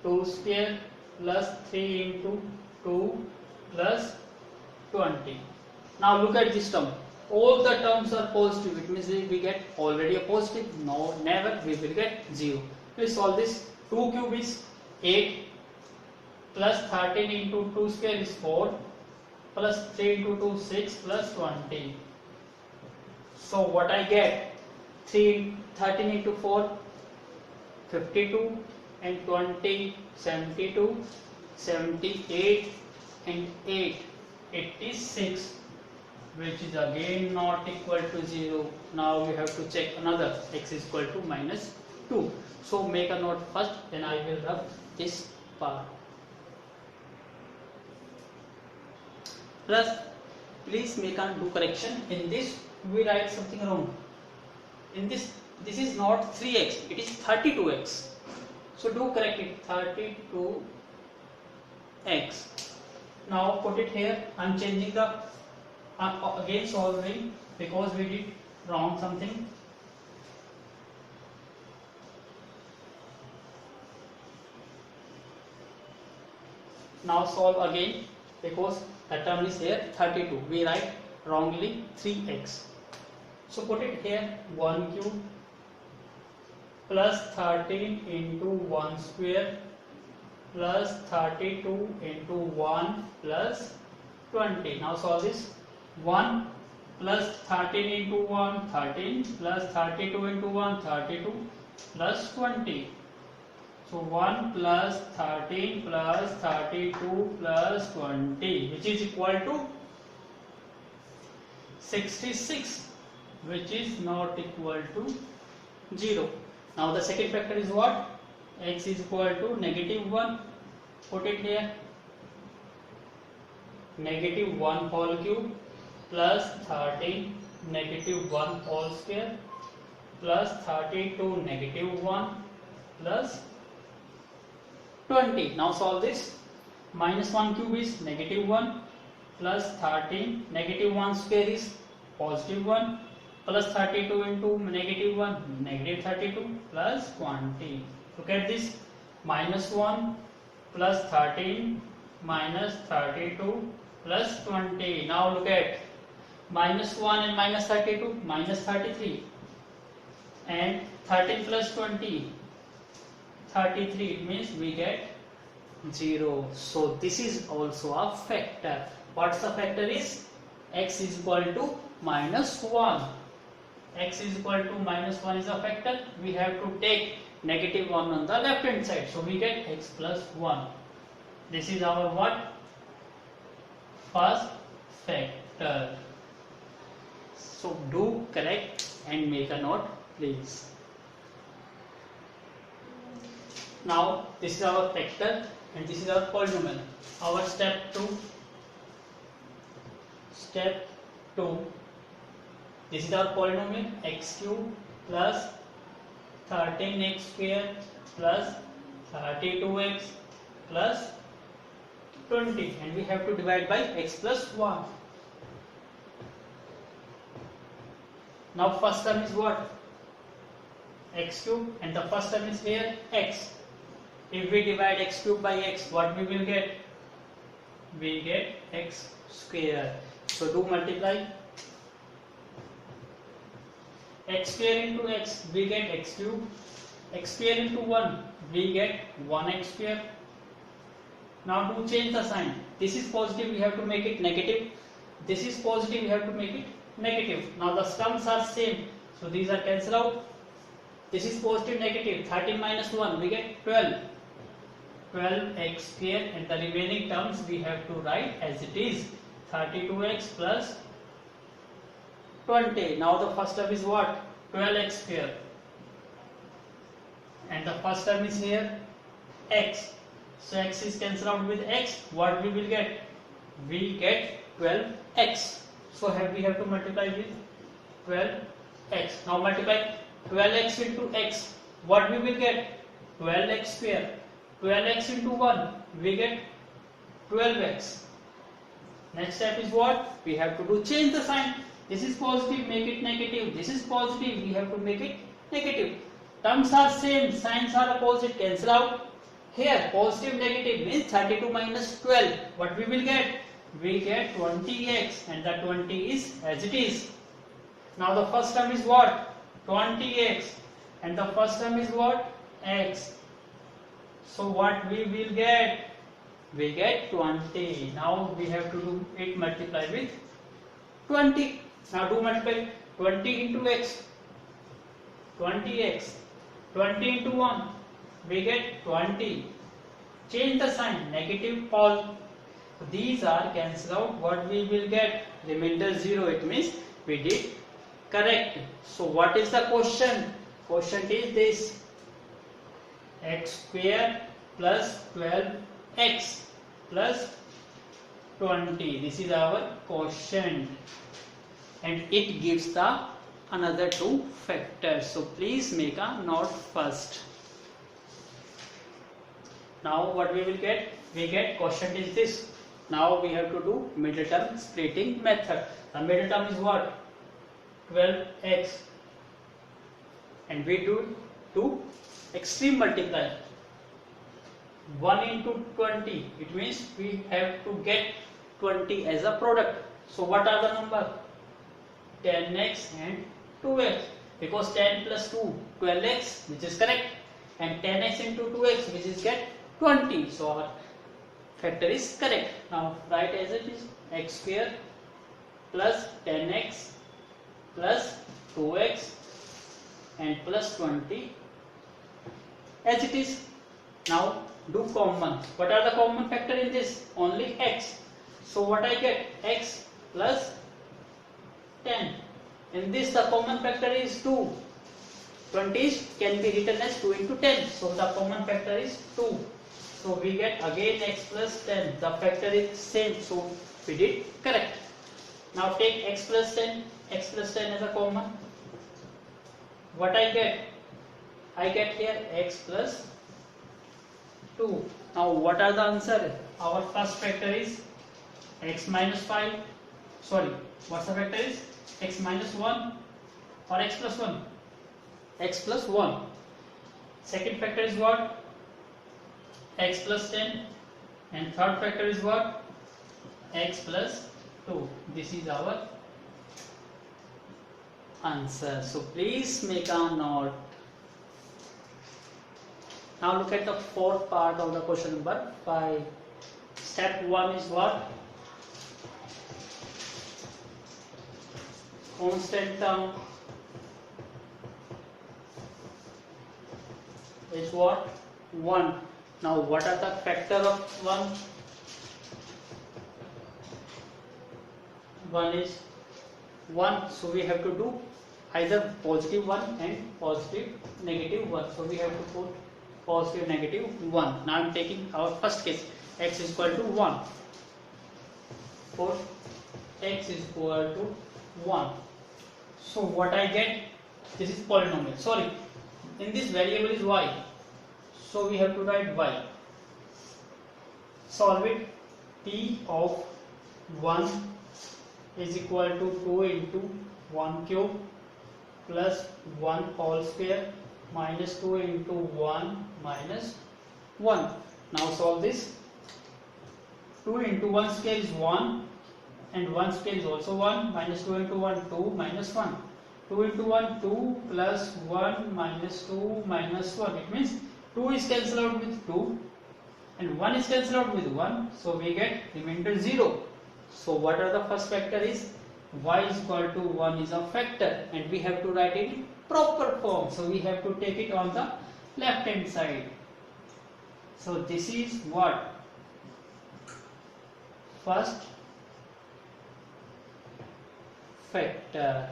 2 square plus 3 into 2 plus 20. Now look at this term. All the terms are positive. It means we get already a positive. No, never we will get 0. Please solve this. 2 cube is 8 plus 13 into 2 square is 4 plus 3 into 2 6 plus 20. So what I get? 13 into 4 52 and 20 72 78 and 8 86, which is again not equal to 0. Now we have to check another, x is equal to minus 2. So make a note first, then I will rub this part. Plus, please make a do correction. In this we write something wrong. In this is not 3x, it is 32x. So do correct it, 32x. Now put it here. I am changing the again solving because we did wrong something. Now solve again because the term is here 32. We write wrongly 3x. So put it here, 1 cube plus 13 into 1 square plus 32 into 1 plus 20. Now solve this. 1 plus 13 into 1 13 plus 32 into 1 32 plus 20. So 1 plus 13 plus 32 plus 20, which is equal to 66, which is not equal to 0. Now the second factor is what? X is equal to negative 1. Put it here. Negative 1 whole cube plus 13 negative 1 whole square plus 32 negative 1 plus 20. Now solve this. Minus 1 cube is negative 1 plus 13 negative 1 square is positive 1 plus 32 into negative 1 negative 32 plus 20. Look at this. Minus 1 plus 13 minus 32 plus 20. Now look at minus 1 and minus 32 minus 33 and 13 plus 20 33. It means we get 0. So this is also a factor. What's the factor is? X is equal to minus 1. X is equal to minus 1 is a factor. We have to take negative 1 on the left hand side. So we get x plus 1. This is our what? First factor. So do correct and make a note, please. Now this is our factor and this is our polynomial. Our step 2. Step 2. This is our polynomial, x cube plus 13x square plus 32x plus 20, and we have to divide by x plus 1. Now first term is what? X cube, and the first term is here x. If we divide x cube by x, what we will get? We get x square. So do multiply. X square into x, we get x cube. X square into 1, we get 1x square. Now do change the sign. This is positive, we have to make it negative. This is positive, we have to make it negative. Now the sums are same, so these are cancelled out. This is positive, negative. 13 minus 1, we get 12. 12x square, and the remaining terms we have to write as it is. 32x plus 20. Now the first term is what? 12x square. And the first term is here x. So x is cancelled out with x. What we will get? We get 12x. So we have to multiply with 12x. Now multiply 12x into x. What we will get? 12x square. 12x into 1, we get 12x. Next step is what? We have to do change the sign. This is positive, make it negative. This is positive, we have to make it negative. Terms are same, signs are opposite, cancel out. Here positive negative means 32 minus 12. What we will get? We get 20x, and the 20 is as it is. Now the first term is what? 20x, and the first term is what? X. So what we will get? We get 20. Now we have to do it multiply with 20. Now do multiply 20 into x. 20x. 20 into 1. We get 20. Change the sign. Negative all. These are cancelled out. What we will get? Remainder 0. It means we did correct. So what is the question? Question is this: x square plus 12x plus 20. This is our quotient, and it gives the another two factors. So please make a note first. Now what we will get? We get quotient is this. Now we have to do middle term splitting method. The middle term is what? 12x, and we do extreme multiply. 1 into 20, it means we have to get 20 as a product. So what are the number? 10x and 2x, because 10 plus 2, 12x, which is correct, and 10x into 2x, which is get 20. So our factor is correct. Now write as it is: x square plus 10x plus 2x and plus 20 as it is. Now do common. What are the common factor in this? Only x. So what I get? X plus 10. In this the common factor is 2. 20 can be written as 2 into 10. So the common factor is 2. So we get again x plus 10. The factor is same. So we did correct. Now take x plus 10. X plus 10 as a common. What I get? I get here x plus 2. Now what are the answer? Our first factor is x minus 5. Sorry, what's the factor is? X minus 1 or x plus 1? X plus 1. Second factor is what? X plus 10. And third factor is what? X plus 2. This is our answer. So please make a note. Now look at the fourth part of the question number 5. Step 1 is what? Constant term is what? 1. Now what are the factor of 1? 1 is 1. So we have to do either positive 1 and positive negative 1. So we have to put positive negative 1. Now I am taking our first case, x is equal to 1. For x is equal to 1. So what I get? This is polynomial. Sorry, in this variable is y. So we have to write y. Solve it. P of 1 is equal to 2 into 1 cube plus 1 whole square minus 2 into 1 minus 1. Now solve this. 2 into 1 square is 1 and 1 square is also 1, minus 2 into 1 2 minus 1. 2 into 1 2 plus 1 minus 2 minus 1. It means 2 is cancelled out with 2 and 1 is cancelled out with 1. So we get remainder 0. So what are the first factor is? Y is equal to 1 is a factor, and we have to write it in proper form. So we have to take it on the left hand side. So this is what? First factor.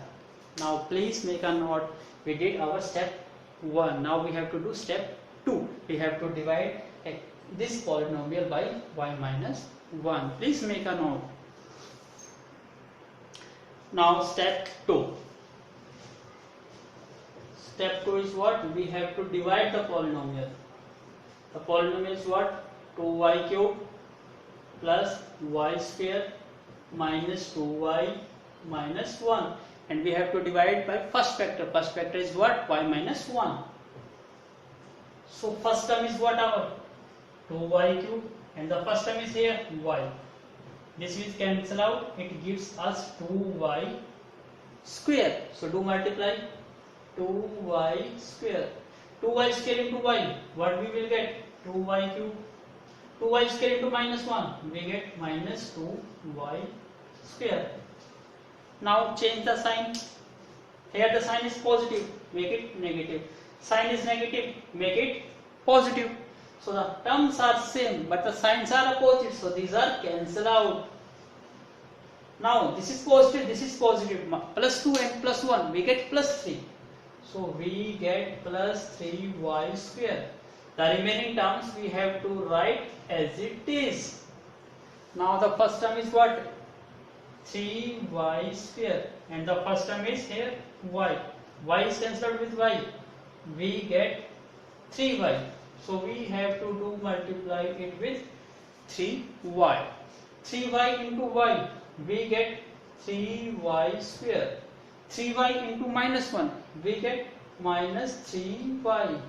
Now please make a note. We did our step 1. Now we have to do step 2. We have to divide this polynomial by y minus 1. Please make a note. Now step 2. Step 2 is what? We have to divide the polynomial. The polynomial is what? 2y cube plus y square minus 2y minus 1, and we have to divide by first factor. First factor is what? Y minus 1. So first term is what? Our 2y cube, and the first term is here y. This will cancel out. It gives us 2y square. So do multiply 2y square. 2y square into y. What we will get? 2y cube. 2y square into minus 1. We get minus 2y square. Now change the sign. Here the sign is positive. Make it negative. Sign is negative. Make it positive. So the terms are same, but the signs are opposite. So these are cancelled out. Now this is positive. This is positive. Plus 2 and plus 1. We get plus 3. So we get plus 3y square. The remaining terms we have to write as it is. Now the first term is what? 3y square, and the first term is here y. Y is cancelled with y. We get 3y. So we have to do multiply it with 3y. 3y into y. We get 3y square. 3y into minus 1. We get minus 3y.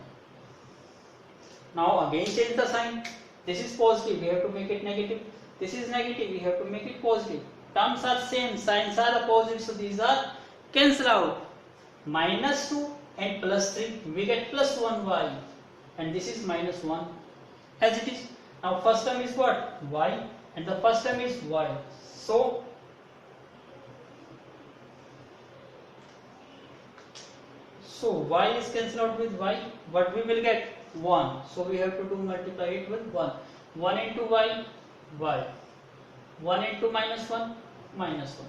Now again change the sign. This is positive. We have to make it negative. This is negative. We have to make it positive. Terms are same. Signs are opposite. So these are cancelled out. Minus 2 and plus 3. We get plus 1y. And this is minus 1 as it is. Now first term is what? Y. And the first term is y. So y is cancelled out with y. What we will get? 1. So we have to do multiply it with 1. 1 into y, y. 1 into minus 1, minus 1.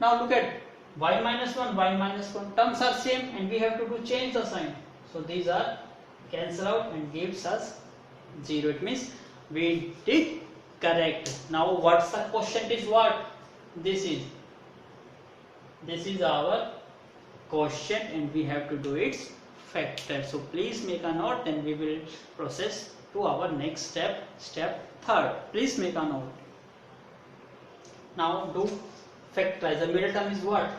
Now look at y minus 1, y minus 1. Terms are same, and we have to do change the sign. So these are cancel out and gives us 0. It means we did correct. Now what's the quotient is what? This is our quotient, and we have to do its factor. So please make a note, then we will process to our next step, step 3rd. Please make a note. Now do factorize. The middle term is what?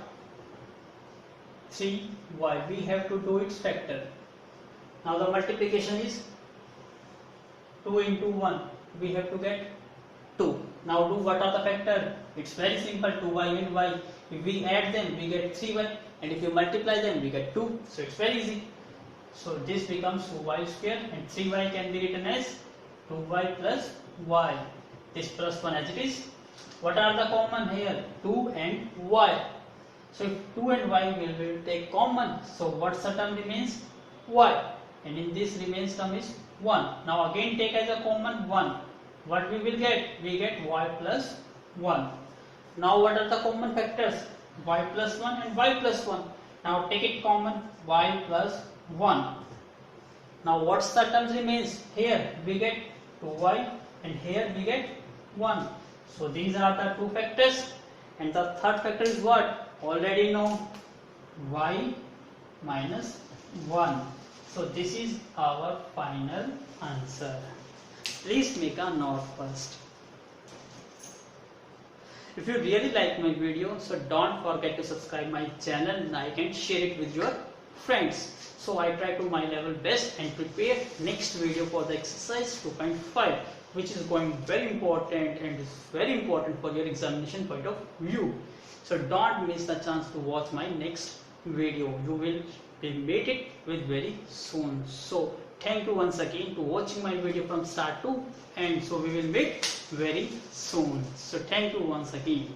3y. We have to do its factor. Now the multiplication is 2 into 1. We have to get 2. Now do what are the factor? It's very simple. 2y and y. If we add them, we get 3y. And if you multiply them, we get 2. So it's very easy. So this becomes 2y square, and 3y can be written as 2y plus y. This plus 1 as it is. What are the common here? 2 and y. So if 2 and y will take common, so what's the term remains? Y. And in this remains term is 1. Now again take as a common 1. What we will get? We get y plus 1. Now what are the common factors? Y plus 1 and y plus 1. Now take it common, y plus 1. Now what's the terms remains? Here we get 2y, and here we get 1. So these are the two factors, and the third factor is what? Already know, y minus 1. So this is our final answer. Please make a note first. If you really like my video, so don't forget to subscribe my channel, like and share it with your friends. So I try to my level best and prepare next video for the exercise 2.5, which is going very important and is very important for your examination point of view. So don't miss the chance to watch my next video. You will be made it with very soon. So thank you once again to watching my video from start to end. So we will meet very soon. So thank you once again.